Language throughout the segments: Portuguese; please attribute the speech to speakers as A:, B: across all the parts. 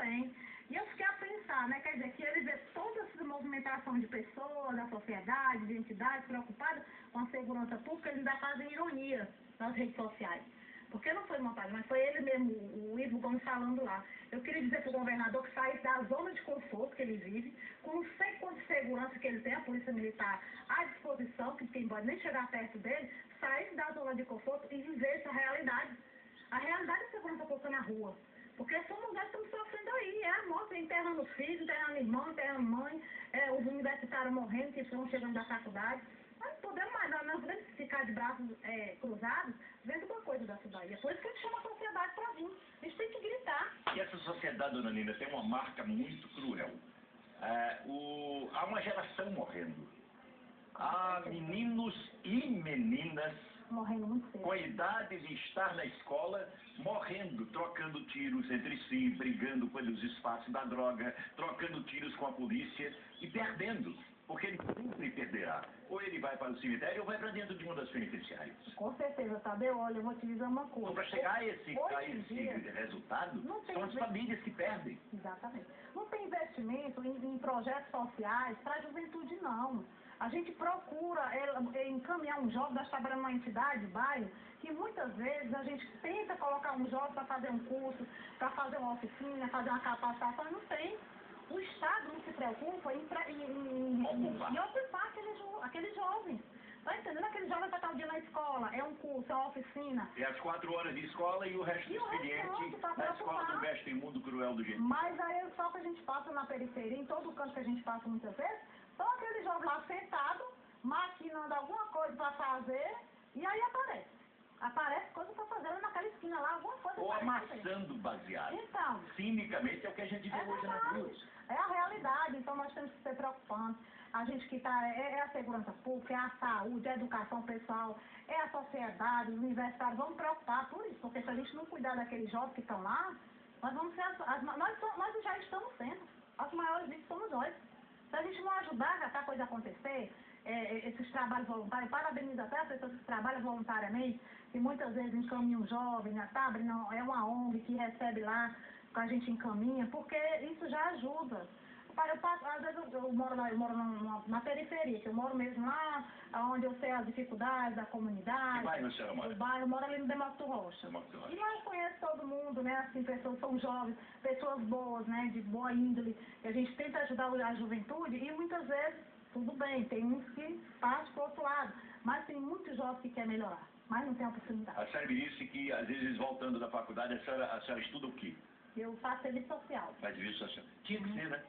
A: bem. E eu fiquei a pensar, né, quer dizer, que ele vê toda essa movimentação de pessoas, da sociedade, de entidades preocupadas com a segurança pública, eles ainda fazem ironia nas redes sociais. Porque não foi montagem, mas foi ele mesmo, o Ivo Gomes, falando lá. Eu queria dizer para o governador que saísse da zona de conforto que ele vive, com não sei quanto de segurança que ele tem, a polícia militar à disposição, que quem pode nem chegar perto dele, saísse da zona de conforto e viver essa realidade. A realidade é segurança pública na rua. Porque somos nós que estamos sofrendo aí, é a morte, enterrando filhos, enterrando irmão, enterrando mãe, os universitários morrendo, que estão chegando da faculdade. Nós não podemos mais, nós não podemos ficar de braços cruzados vendo uma coisa dessa daí. É por isso que a gente chama a sociedade para vir. A gente tem que gritar.
B: E essa sociedade, dona Nina, tem uma marca muito cruel. Há uma geração morrendo. Há meninos e meninas
A: morrendo muito cedo,
B: com a idade de estar na escola, morrendo, trocando tiros entre si, brigando pelos espaços da droga, trocando tiros com a polícia e perdendo. Porque ele sempre perderá. Ou ele vai para o cemitério ou vai para dentro de uma das penitenciárias.
A: Com certeza, Tadeu. Olha, eu vou te dizer uma coisa.
B: Então, para chegar a esse resultado, são as famílias que perdem.
A: Exatamente. Não tem investimento em projetos sociais para a juventude, não. A gente procura encaminhar um jovem, nós trabalhamos numa entidade, bairro, que muitas vezes a gente tenta colocar um jovem para fazer um curso, para fazer uma oficina, fazer uma capacitação, e não tem. O Estado não se preocupa em ocupar aquele jovem. Está entendendo? Aquele jovem vai estar o dia na escola, é um curso, é uma oficina.
B: É as 4 horas de escola e o resto do expediente na escola do resto imundo cruel do jeito.
A: Mas aí só que a gente passa na periferia, em todo canto que a gente passa muitas vezes, só aquele jovem lá sentado, maquinando alguma coisa para fazer, e aí aparece coisa para fazer lá naquela esquina lá, alguma coisa.
B: Ou amassando baseado.
A: Então,
B: cinicamente é o que a gente vê hoje nas ruas.
A: É a realidade, então nós temos que ser preocupantes. A gente que está, é a segurança pública, é a saúde, é a educação pessoal, é a sociedade, os universitários, vamos preocupar por isso, porque se a gente não cuidar daqueles jovens que estão lá, nós vamos ser nós já estamos sendo, as maiores vítimas somos nós. Se a gente não ajudar a essa coisa acontecer, esses trabalhos voluntários, parabenizo até as pessoas que trabalham voluntariamente, que muitas vezes encaminham jovens, é uma ONG que recebe lá, que a gente encaminha, porque isso já ajuda. Às vezes eu moro na periferia, que eu moro mesmo lá, onde eu sei as dificuldades da comunidade.
B: Que bairro a senhora mora?
A: O bairro, eu moro ali no Demócrito Rocha. E lá eu conheço todo mundo, né? Assim, pessoas são jovens, pessoas boas, né? De boa índole. E a gente tenta ajudar a juventude e muitas vezes, tudo bem, tem uns que passam para o outro lado. Mas tem muitos jovens que querem melhorar, mas não tem oportunidade.
B: A senhora me disse que, às vezes, voltando da faculdade, a senhora estuda o quê?
A: Eu faço serviço social.
B: Faz serviço social. Tinha que ser, né?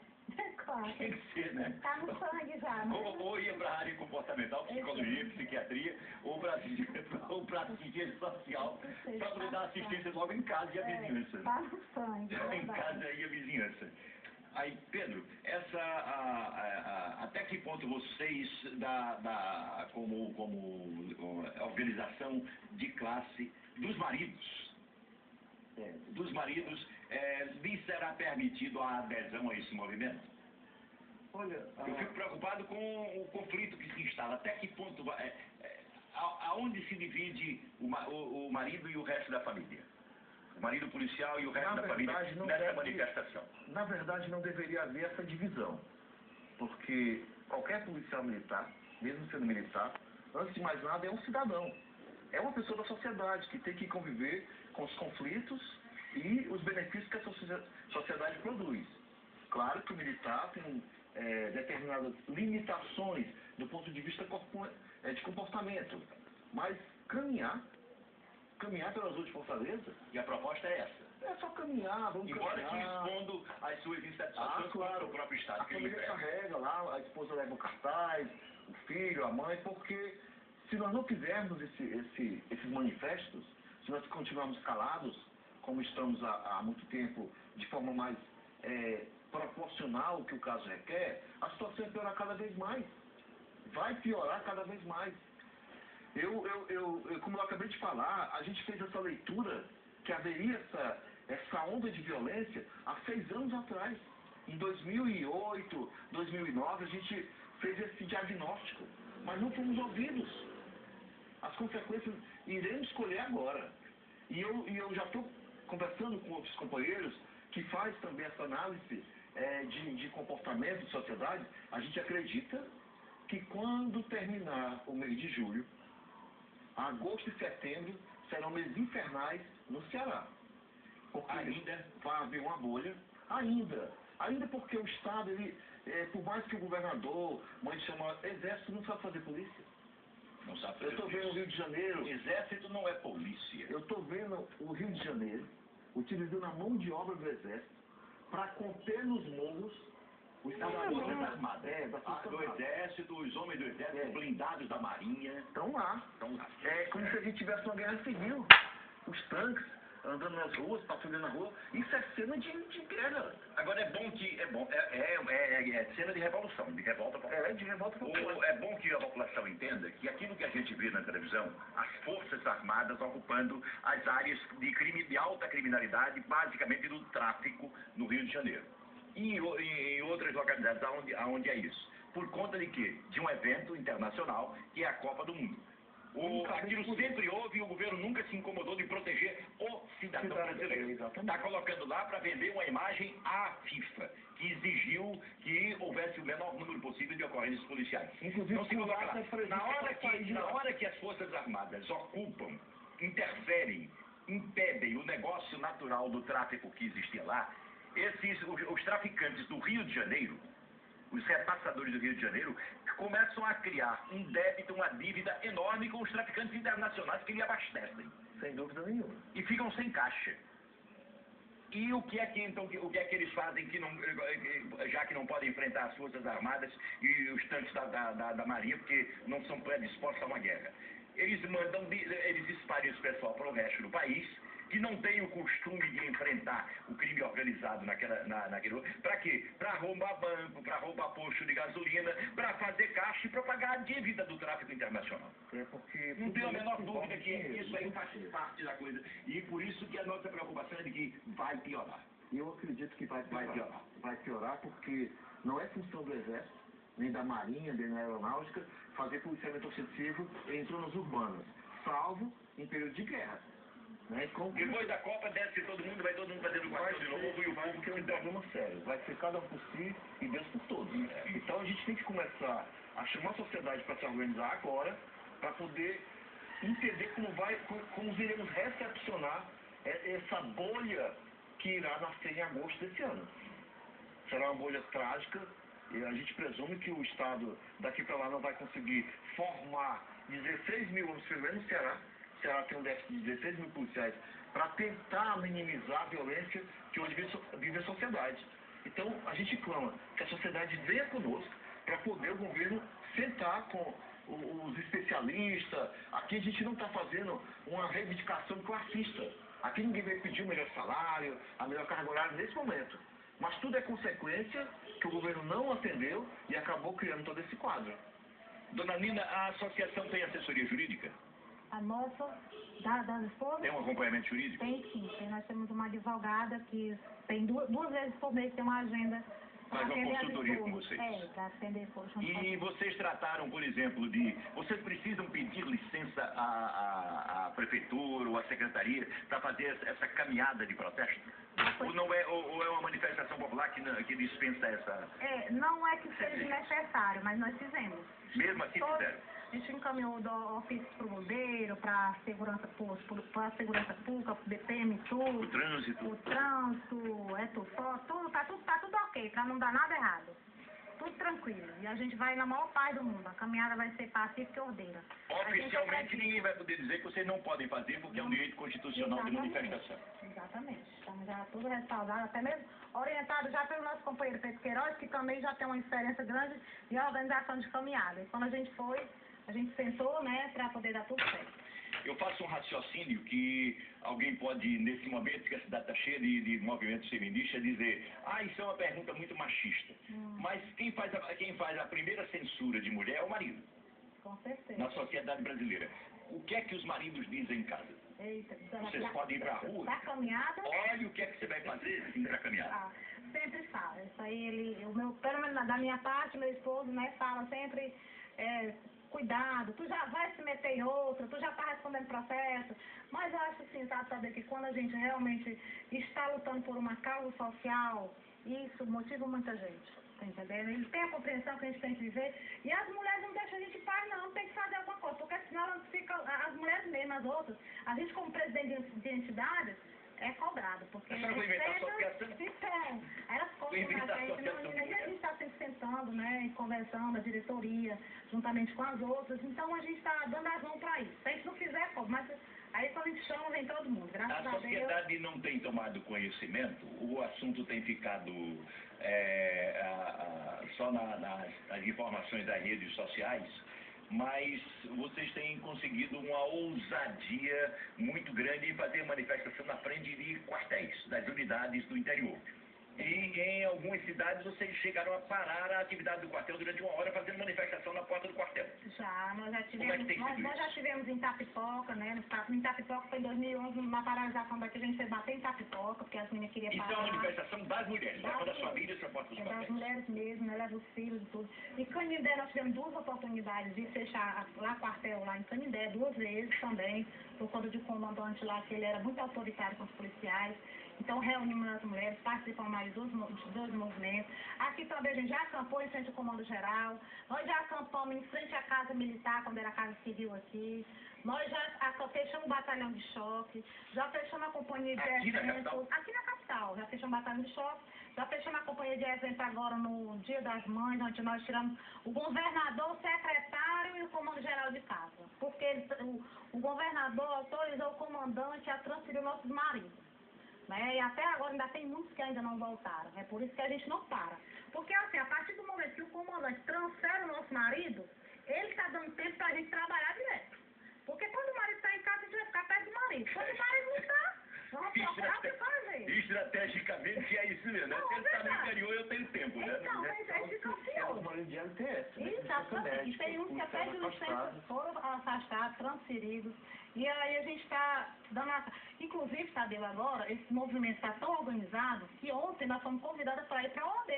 A: Claro.
B: Tinha que ser, né?
A: Tá no sangue já, né?
B: Ou ia para a área comportamental, psicologia, psiquiatria, ou para assistência social, para poder dar assistência logo em casa e a vizinhança.
A: Tá no sangue.
B: Em casa e a vizinhança. Aí, Pedro, até que ponto vocês, como organização de classe dos maridos, lhe será permitido a adesão a esse movimento?
C: Olha,
B: eu fico preocupado com o conflito que se instala. Até que ponto, aonde se divide o marido e o resto da família? O marido policial e o resto da família nessa manifestação?
C: Na verdade, não deveria haver essa divisão. Porque qualquer policial militar, mesmo sendo militar, antes de mais nada, é um cidadão. É uma pessoa da sociedade que tem que conviver com os conflitos e os benefícios que a sociedade produz. Claro que o militar tem determinadas limitações do ponto de vista de comportamento, mas caminhar pelas ruas de Fortaleza.
B: E a proposta é essa?
C: É só caminhar, vamos
B: embora
C: caminhar.
B: Embora que expondo as suas insatisfações
C: claro,
B: o próprio Estado.
C: A família carrega lá, a esposa leva o cartaz, o filho, a mãe, porque se nós não fizermos esses manifestos, se nós continuarmos calados, como estamos há muito tempo, de forma mais proporcional ao que o caso requer, a situação vai piorar cada vez mais. Vai piorar cada vez mais. Como eu acabei de falar, a gente fez essa leitura que haveria essa onda de violência há 6 anos atrás. Em 2008, 2009, a gente fez esse diagnóstico, mas não fomos ouvidos. As consequências iremos colher agora. E eu já estou conversando com outros companheiros que faz também essa análise de comportamento de sociedade, a gente acredita que quando terminar o mês de julho, agosto e setembro serão meses infernais no Ceará. Porque ainda vai haver uma bolha, ainda porque o Estado, por mais que o governador mande chamar exército, não sabe fazer polícia.
B: Não sabe fazer.
C: Eu estou vendo o Rio de Janeiro.
B: Exército não é polícia.
C: Eu estou vendo o Rio de Janeiro utilizando a mão de obra do exército para conter nos morros os
B: Forças Armadas.
C: Do
B: exército, os homens do exército, blindados da marinha.
C: Estão lá. É como se a gente tivesse uma guerra civil. Os tanques andando nas ruas, patrulhando na rua. Isso é cena de guerra.
B: Agora é cena de revolução, de revolta popular.
C: De revolta popular.
B: É bom que a população entenda que aquilo que a gente vê na televisão, as Forças Armadas ocupando as áreas de alta criminalidade, basicamente do tráfico no Rio de Janeiro. E em outras localidades onde é isso. Por conta de quê? De um evento internacional que é a Copa do Mundo. Aquilo sempre houve e o governo nunca se incomodou de proteger o cidadão brasileiro. Está colocando lá para vender uma imagem à FIFA, que exigiu que houvesse o menor número possível de ocorrências policiais.
C: Inclusive,
B: não se coloca lá. Na hora que as Forças Armadas ocupam, interferem, impedem o negócio natural do tráfico que existia lá, os traficantes do Rio de Janeiro, os repassadores do Rio de Janeiro, começam a criar um débito, uma dívida enorme com os traficantes internacionais que lhe abastecem.
C: Sem dúvida nenhuma.
B: E ficam sem caixa. E o que é que eles fazem já que não podem enfrentar as Forças Armadas e os tanques da Marinha, porque não são predispostos a uma guerra? Eles espalham esse pessoal para o resto do país, que não tem o costume de enfrentar o crime organizado naquele... Para quê? Para roubar banco, para roubar posto de gasolina, para fazer caixa e para pagar a dívida do tráfico internacional.
C: Porque
B: não tenho a menor dúvida que isso aí faz parte da coisa. E por isso que a nossa preocupação é de que vai piorar.
C: Eu acredito que vai piorar. Vai piorar porque não é função do Exército, nem da Marinha, nem da Aeronáutica, fazer policiamento ofensivo em zonas urbanas, salvo em período de guerra.
B: Depois da Copa, desce todo mundo, vai todo mundo fazendo quartel de novo e o povo
C: que é um problema sério. Vai ser cada um por si e Deus por todos. Então a gente tem que começar a chamar a sociedade para se organizar agora, para poder entender como iremos recepcionar essa bolha que irá nascer em agosto desse ano. Será uma bolha trágica e a gente presume que o Estado daqui para lá não vai conseguir formar 16 mil homens, pelo menos no Ceará. O Ceará tem um déficit de 16 mil policiais para tentar minimizar a violência que hoje vive a sociedade. Então, a gente clama que a sociedade venha conosco para poder o governo sentar com os especialistas. Aqui a gente não está fazendo uma reivindicação classista. Aqui ninguém vai pedir o melhor salário, a melhor carga horária nesse momento. Mas tudo é consequência que o governo não atendeu e acabou criando todo esse quadro.
B: Dona Nina, a associação tem assessoria jurídica?
A: A nossa, das esposas?
B: Tem um acompanhamento jurídico?
A: Tem sim. Nós temos uma advogada que tem duas vezes por mês tem uma agenda.
B: Faz uma consultoria com vocês?
A: Para atender.
B: E vocês trataram, por exemplo, vocês precisam pedir licença à prefeitura ou à secretaria para fazer essa caminhada de protesto? Ou é uma manifestação popular que dispensa essa...
A: Não é que seja necessário, mas nós fizemos.
B: Mesmo assim fizeram?
A: A gente encaminhou do ofício para o bombeiro, para a segurança pública, para o BPM, tudo.
B: O trânsito,
A: tá tudo ok, para não dar nada errado. Tudo tranquilo. E a gente vai na maior paz do mundo. A caminhada vai ser pacífica e ordeira.
B: Oficialmente ninguém vai poder dizer que vocês não podem fazer porque é um direito constitucional de manifestação.
A: Exatamente. Estamos já tudo respaldado, até mesmo orientado já pelo nosso companheiro Pedro Queiroz, que também já tem uma experiência grande de organização de caminhada. E quando a gente foi, a gente sentou, né, para poder dar tudo certo.
B: Eu faço um raciocínio que alguém pode, nesse momento que a cidade está cheia de movimentos feministas, dizer: isso é uma pergunta muito machista. Mas quem faz a primeira censura de mulher é o marido.
A: Com certeza.
B: Na sociedade brasileira. O que é que os maridos dizem em casa?
A: Eita,
B: vocês podem ir para a rua?
A: Pra caminhada?
B: Olha o que é que você vai fazer sim para caminhada.
A: Sempre fala. Isso aí, pelo menos da minha parte, meu esposo, né, fala sempre... cuidado, tu já vai se meter em outra, tu já está respondendo processo. Mas eu acho assim, sabe, que quando a gente realmente está lutando por uma causa social, isso motiva muita gente, tá entendendo? Eles têm a compreensão que a gente tem que viver, e as mulheres não deixam a gente em paz não, tem que fazer alguma coisa, porque senão elas ficam, as mulheres mesmo, as outras, a gente como presidente de entidades, é cobrado, porque
B: a senhora vai inventar associação?
A: então, elas cobram a gente, não, e a gente está sempre sentando, né, e conversando, a diretoria, juntamente com as outras, então a gente está dando as mãos para isso. Se a gente não fizer, mas aí quando a gente chama, vem todo mundo, graças a Deus.
B: A sociedade não tem tomado conhecimento, o assunto tem ficado só nas informações das redes sociais, mas vocês têm conseguido uma ousadia muito grande em fazer manifestação na frente de quartéis, das unidades do interior. E em algumas cidades vocês chegaram a parar a atividade do quartel durante uma hora fazendo manifestação na porta do quartel.
A: Nós já tivemos,
B: como é que tem sido
A: nós já tivemos em Itapipoca, né? Em Itapipoca foi em 2011, na paralisação daqui a gente fez bater em Itapipoca, porque as meninas queriam parar.
B: Isso é uma manifestação das mulheres, levando as famílias para a porta dos quartéis.
A: Das mulheres mesmo, né? Leva os filhos e tudo. Em Canindé nós tivemos 2 oportunidades de fechar lá quartel, lá em Canindé, 2 vezes também, por conta de um comandante lá, que ele era muito autoritário com os policiais. Então, reunimos as mulheres, participamos mais de dois movimentos. Aqui também a gente já acampou em frente ao Comando Geral. Nós já acampamos em frente à Casa Militar, quando era a Casa Civil aqui. Nós já fechamos o batalhão de choque, já fechamos a companhia de eventos. Aqui na capital, já fechamos o batalhão de choque, já fechamos a companhia de eventos agora no Dia das Mães, onde nós tiramos o governador, o secretário e o Comando Geral de casa. Porque o governador autorizou o comandante a transferir nossos maridos. Né? E até agora ainda tem muitos que ainda não voltaram. É por isso que a gente não para. Porque assim, a partir do momento que o comandante transfere o nosso marido, ele está dando tempo para a gente trabalhar direto. Porque quando o marido está em casa, a gente vai ficar perto do marido. Quando o marido não está, vamos procurar o que fazer.
B: Estrategicamente é isso mesmo, né? Se ele está no interior, eu tenho tempo, né?
A: Então, mas a gente fica ansioso. Exatamente. E tem uns que até de licença foram afastados, transferidos. E aí a gente está dando a... Inclusive, Tadeu, agora, esse movimento está tão organizado que ontem nós fomos convidadas para ir para a OAB.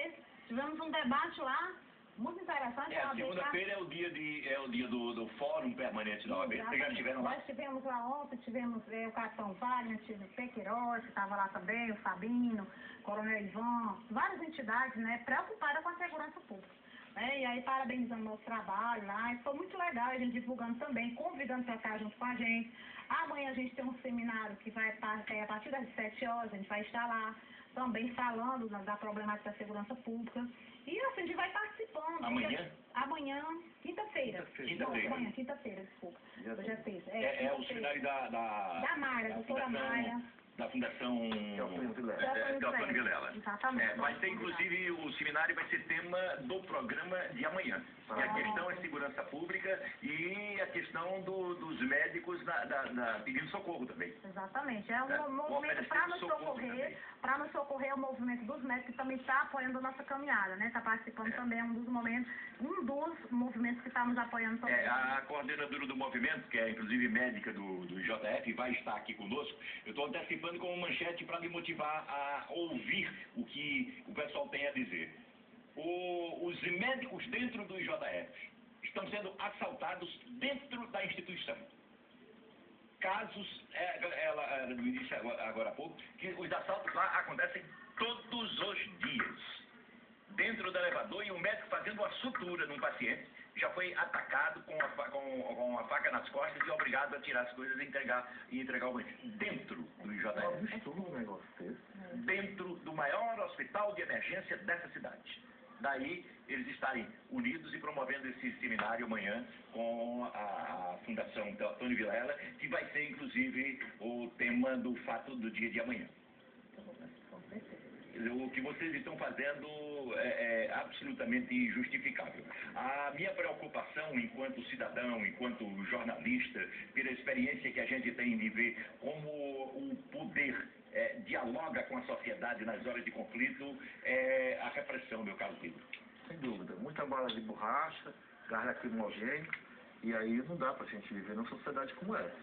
A: Tivemos um debate lá, muito interessante.
B: A segunda-feira é o dia do Fórum Permanente da OAB. Vocês já estiveram lá?
A: Nós estivemos lá ontem, tivemos o capitão Wagner, tive o Pequeiroz, que estava lá também, o Fabino, o Coronel Ivan, várias entidades, né, preocupadas com a segurança pública. E aí parabenizando o nosso trabalho lá, e foi muito legal a gente divulgando também, convidando para estar junto com a gente. Amanhã a gente tem um seminário que vai a partir das 7 horas, a gente vai estar lá também falando da problemática da segurança pública. E assim, a gente vai participando.
B: Amanhã?
A: Amanhã, quinta-feira. Quinta-feira, desculpa. Hoje é terça.
B: É o seminário
A: da Mayra, doutora Mayra.
B: Da Fundação Teofilo Vilela.
A: Exatamente.
B: Vai ter, inclusive, o seminário vai ser tema do programa de amanhã. Que a questão é segurança pública e a questão dos médicos pedindo socorro também.
A: Exatamente. É um movimento para nos socorrer, é o movimento dos médicos que também está apoiando a nossa caminhada, né? Está participando também, um dos movimentos que está nos apoiando também.
B: A coordenadora do movimento, que é inclusive médica do IJF, vai estar aqui conosco. Eu estou antecipando como manchete para lhe motivar a ouvir o que o pessoal tem a dizer. Os médicos dentro do IJF estão sendo assaltados dentro da instituição. Casos, ela me disse agora há pouco, que os assaltos lá acontecem todos os dias. Dentro do elevador, e o médico fazendo uma sutura num paciente, já foi atacado com a faca nas costas e obrigado a tirar as coisas e entregar o banheiro. Dentro do IJF. Dentro do maior hospital de emergência dessa cidade. Daí, eles estarem unidos e promovendo esse seminário amanhã com a Fundação Teofilo Vilela, que vai ser, inclusive, o tema do fato do dia de amanhã. O que vocês estão fazendo é absolutamente justificável. A minha preocupação enquanto cidadão, enquanto jornalista, pela experiência que a gente tem de ver como o poder dialoga com a sociedade nas horas de conflito, é a repressão, meu caro Pedro.
C: Sem dúvida. Muita bala de borracha, gás lacrimogêneo, e aí não dá para a gente viver numa sociedade como essa.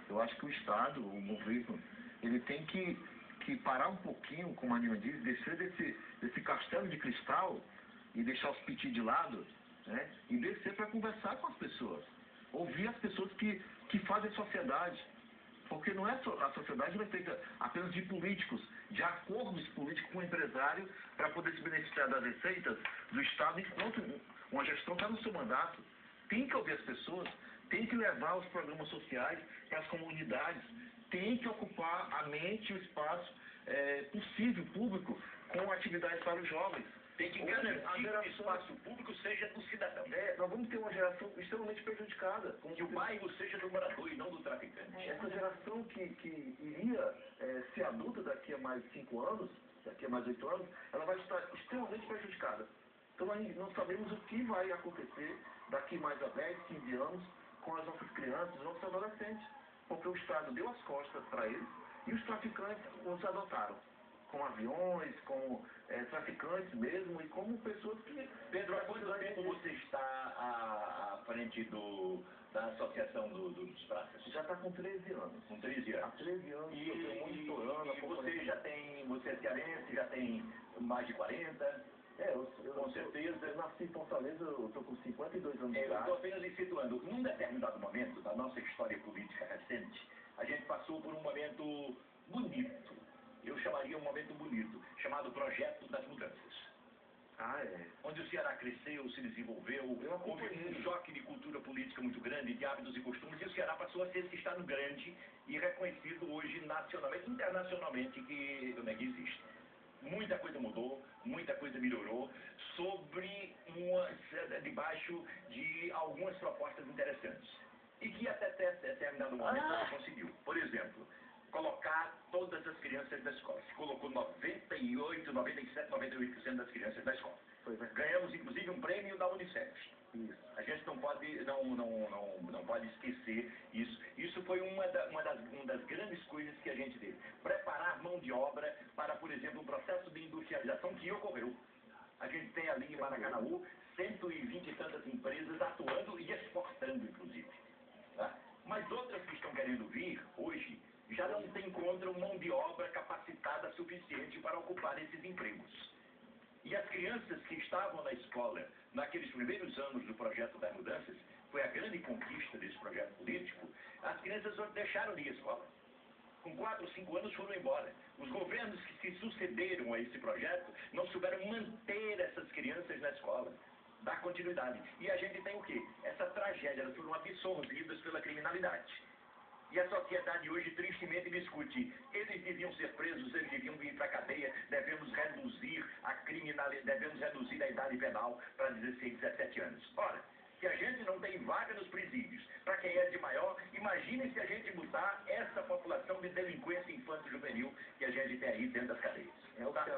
C: Eu acho que o Estado, o governo, ele tem que parar um pouquinho, como a Nina diz, descer desse castelo de cristal e deixar os piti de lado né? E descer para conversar com as pessoas. Ouvir as pessoas que fazem sociedade. Porque não é a sociedade não é feita apenas de políticos, de acordos políticos com o empresário para poder se beneficiar das receitas do Estado enquanto uma gestão está no seu mandato. Tem que ouvir as pessoas, tem que levar os programas sociais para as comunidades, tem que ocupar a mente e o espaço possível, público, com atividades para os jovens.
B: Tem que garantir que o espaço público seja do cidadão.
C: Nós vamos ter uma geração extremamente prejudicada.
B: Que o bairro seja do morador e não do traficante.
C: Essa geração que iria ser adulta daqui a mais 5 anos, daqui a mais 8 anos, ela vai estar extremamente prejudicada. Então nós não sabemos o que vai acontecer daqui mais a 10, 15 anos com as nossas crianças, os nossos adolescentes. Porque o Estado deu as costas para eles e os traficantes os adotaram. Como aviões, como traficantes mesmo, e como pessoas que...
B: Pedro, há quanto tempo você está à frente da Associação dos Praças?
C: Já está com 13 anos.
B: Com 13 anos.
C: Há 13 anos que eu estou monitorando.
B: E você é cearense, já tem mais de 40? Com certeza.
C: Eu nasci em Fortaleza, eu estou com 52 anos de
B: Eu
C: idade.
B: estou apenas lhe situando. Num determinado momento da nossa história política recente, a gente passou por um momento bonito. Eu chamaria um momento bonito, chamado Projeto das Mudanças. Onde o Ceará cresceu, se desenvolveu, houve um choque de cultura política muito grande, de hábitos e costumes, e o Ceará passou a ser esse estado grande e reconhecido hoje nacionalmente, internacionalmente, que existe. Muita coisa mudou, muita coisa melhorou, debaixo de algumas propostas interessantes. E que até determinado momento não conseguiu. Por exemplo, colocar todas as crianças da escola. Se colocou 98, 97, 98% das crianças da escola. Ganhamos, inclusive, um prêmio da Unicef.
C: Isso.
B: A gente não pode esquecer isso. Isso foi uma das grandes coisas que a gente teve. Preparar mão de obra para, por exemplo, um processo de industrialização que ocorreu. A gente tem ali em Maracanaú 120 e tantas empresas atuando e exportando, inclusive. Tá? Mas outras que estão querendo vir hoje já não encontram mão de obra capacitada suficiente para ocupar esses empregos. E as crianças que estavam na escola naqueles primeiros anos do Projeto das Mudanças, foi a grande conquista desse projeto político, as crianças deixaram de ir à escola. Com 4 ou 5 anos foram embora. Os governos que se sucederam a esse projeto não souberam manter essas crianças na escola, dar continuidade. E a gente tem o quê? Essa tragédia, elas foram absorvidas pela criminalidade. E a sociedade hoje tristemente discute, eles deviam ser presos, eles deviam vir para a cadeia, devemos reduzir a criminalidade, devemos reduzir a idade penal para 16, 17 anos. Ora, se a gente não tem vaga nos presídios, para quem é de maior, imagine se a gente botar essa população de delinquência infanto-juvenil que a gente tem aí dentro das cadeias.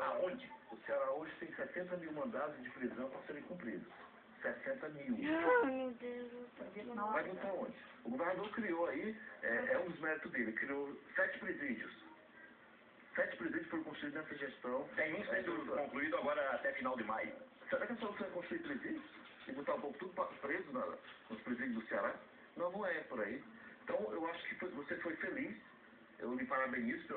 B: Aonde?
C: O Ceará hoje tem 70 mil mandados de prisão para serem cumpridos. 60 mil.
D: Ai, meu Deus.
C: Vai botar onde? O governador criou aí, é um dos méritos dele, criou 7 presídios. 7 presídios foram construídos nessa gestão.
B: Tem um sendo concluído agora até final de maio.
C: Será que a solução é construir presídios? E botar o povo tudo preso nos presídios do Ceará? Não, não é por aí. Então, eu acho que você foi feliz. Eu lhe parabenizo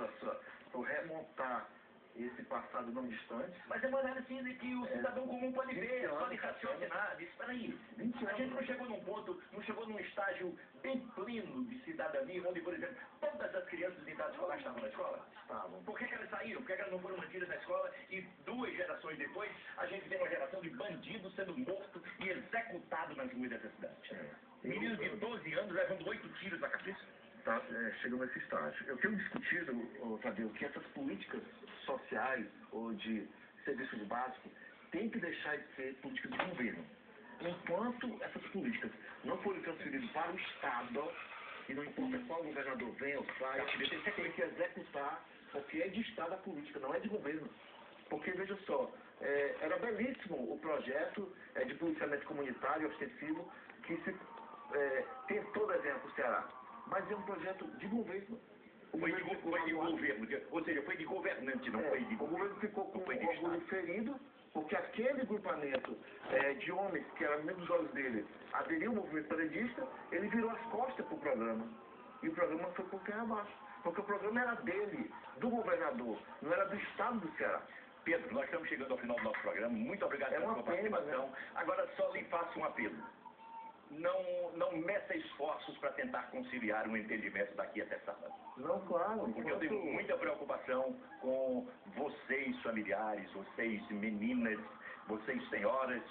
C: por remontar esse passado não distante.
B: Mas é maneira assim de que o cidadão comum pode ver, só de raciocinar. Espera aí, a gente não chegou num ponto, não chegou num estágio bem pleno de cidadania, onde, por exemplo, todas as crianças de idade escolar estavam na escola?
C: Estavam.
B: Por que elas saíram? Por que elas não foram mantidas na escola? E 2 gerações depois, a gente tem uma geração de bandidos sendo morto e executado nas ruas dessa cidade. Meninos de 12 anos levando 8 tiros na cabeça.
C: Tá chegando nesse estágio. Eu tenho discutido, Tadeu, que essas políticas sociais ou de serviços básicos têm que deixar de ser políticas de governo. Enquanto essas políticas não forem transferidas para o Estado, e não importa qual governador venha ou saia, tem que executar, porque é de Estado a política, não é de governo. Porque, veja só, era belíssimo o projeto de policiamento comunitário ostensivo que se tentou desenhar para o Ceará. Mas é um projeto de governo.
B: Foi de governo, ou seja, foi de governante, não foi de governo.
C: O governo ficou com o orgulho ferido, porque aquele grupamento de homens, que era menos dos olhos dele, aderiu ao movimento periodista, ele virou as costas para o programa. E o programa foi por terra abaixo. Porque o programa era dele, do governador, não era do Estado do Ceará.
B: Pedro, nós estamos chegando ao final do nosso programa. Muito obrigado pela sua participação. Agora só lhe faço um apelo. Não meça esforços para tentar conciliar um entendimento daqui até sábado.
C: Não, claro.
B: Porque eu tenho muita preocupação com vocês familiares, vocês meninas, vocês senhoras,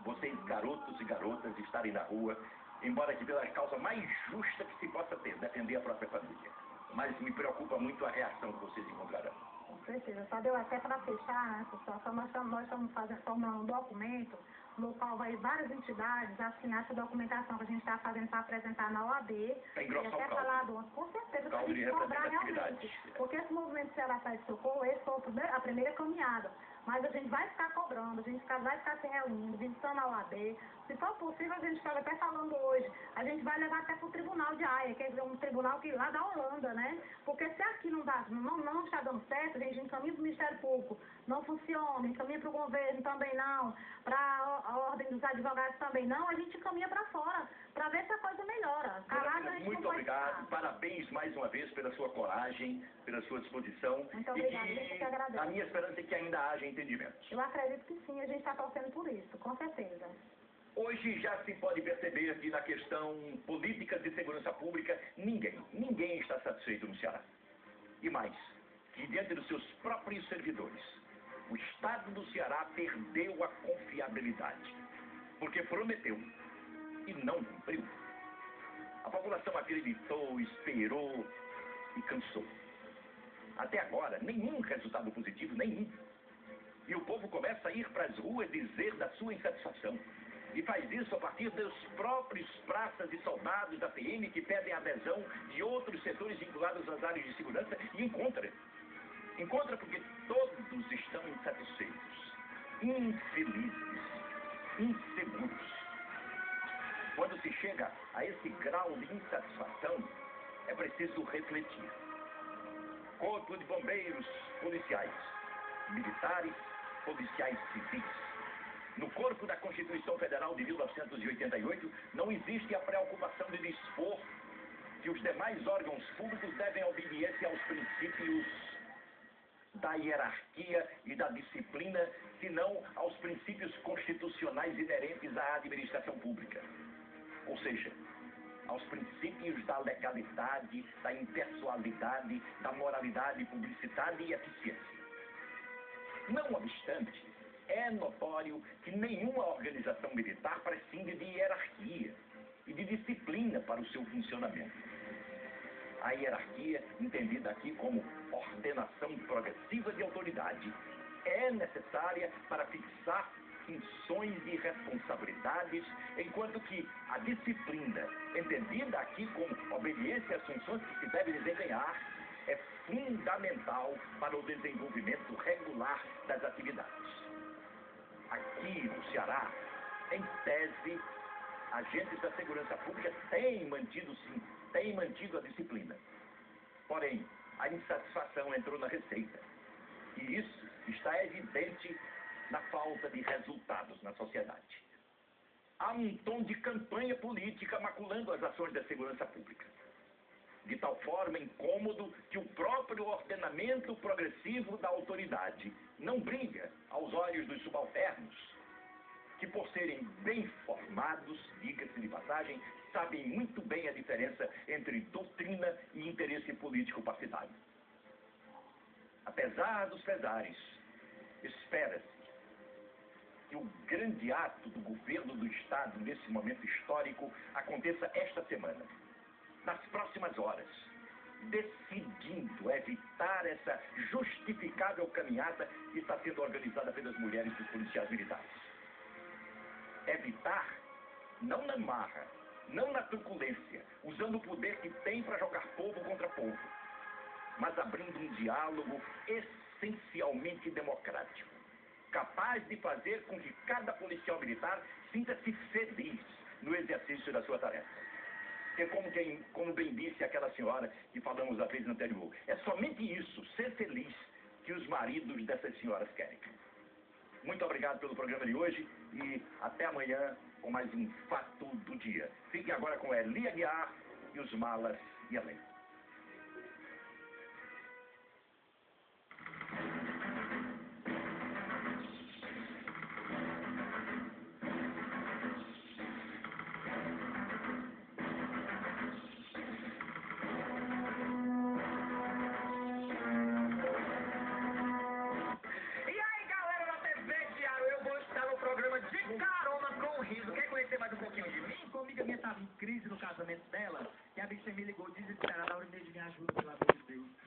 B: vocês garotos e garotas estarem na rua, embora que pela causa mais justa que se possa ter, defender a própria família. Mas me preocupa muito a reação que vocês encontrarão.
A: Com certeza. Só deu até para fechar, né, pessoal? Nós estamos formando um documento no qual vai várias entidades assinar essa documentação que a gente está fazendo para apresentar na OAB.
B: Está engrossar o caldo.
A: Falado, com certeza, para a
B: Caldo de
A: gente cobrar
B: representatividade.
A: realmente. Porque esse movimento Ceará Sai de Socorro, esse foi a primeira caminhada. Mas a gente vai ficar cobrando, a gente vai ficar se reunindo, visitando a OAB. Se for possível, a gente estava até falando hoje, a gente vai levar até para o Tribunal de Haia, que é um tribunal que lá da Holanda, né? Porque se aqui não está dando certo, a gente encaminha para o Ministério Público, não funciona, encaminha para o governo também não, para a Ordem dos Advogados também não, a gente encaminha para fora, para ver se a coisa melhora.
B: Muito obrigado, parabéns mais uma vez pela sua coragem, pela sua disposição.
A: Muito obrigada, a gente que agradece.
B: A minha esperança é que ainda haja entendimento.
A: Eu acredito que sim, a gente está torcendo por isso, com certeza.
B: Hoje já se pode perceber que na questão política de segurança pública, ninguém está satisfeito no Ceará. E mais, que diante dos seus próprios servidores, o Estado do Ceará perdeu a confiabilidade, porque prometeu e não cumpriu. A população acreditou, esperou e cansou. Até agora, nenhum resultado positivo, nenhum. E o povo começa a ir para as ruas dizer da sua insatisfação. E faz isso a partir dos próprios praças e soldados da PM que pedem adesão de outros setores vinculados às áreas de segurança e encontra. Encontra porque todos estão insatisfeitos, infelizes, inseguros. Quando se chega a esse grau de insatisfação, é preciso refletir. Corpo de bombeiros, policiais, militares, policiais civis. No corpo da Constituição Federal de 1988, não existe a preocupação de dispor que os demais órgãos públicos devem obediência aos princípios da hierarquia e da disciplina, senão aos princípios constitucionais inerentes à administração pública. Ou seja, aos princípios da legalidade, da impessoalidade, da moralidade, publicidade e eficiência. Não obstante, é notório que nenhuma organização militar prescinde de hierarquia e de disciplina para o seu funcionamento. A hierarquia, entendida aqui como ordenação progressiva de autoridade, é necessária para fixar funções e responsabilidades, enquanto que a disciplina, entendida aqui como obediência às funções que se deve desempenhar, é fundamental para o desenvolvimento regular das atividades. Aqui no Ceará, em tese, agentes da segurança pública têm mantido a disciplina. Porém, a insatisfação entrou na receita. E isso está evidente na falta de resultados na sociedade. Há um tom de campanha política maculando as ações da segurança pública. De tal forma incômodo que o próprio ordenamento progressivo da autoridade não brilha aos olhos dos subalternos, que por serem bem formados, diga-se de passagem, sabem muito bem a diferença entre doutrina e interesse político partidário. Apesar dos pesares, espera-se que o grande ato do governo do Estado nesse momento histórico aconteça esta semana, nas próximas horas, decidindo evitar essa justificável caminhada que está sendo organizada pelas mulheres dos policiais militares. Evitar, não na marra, não na truculência, usando o poder que tem para jogar povo contra povo, mas abrindo um diálogo essencialmente democrático, capaz de fazer com que cada policial militar sinta-se feliz no exercício da sua tarefa. Porque como bem disse aquela senhora que falamos a vez anterior, é somente isso, ser feliz, que os maridos dessas senhoras querem. Muito obrigado pelo programa de hoje e até amanhã com mais um Fato do Dia. Fiquem agora com Eli Aguiar e os Malas e a Lei.
D: estava em crise no casamento dela, que a bicha me ligou desesperada, a hora de me ajuda, pelo amor de Deus.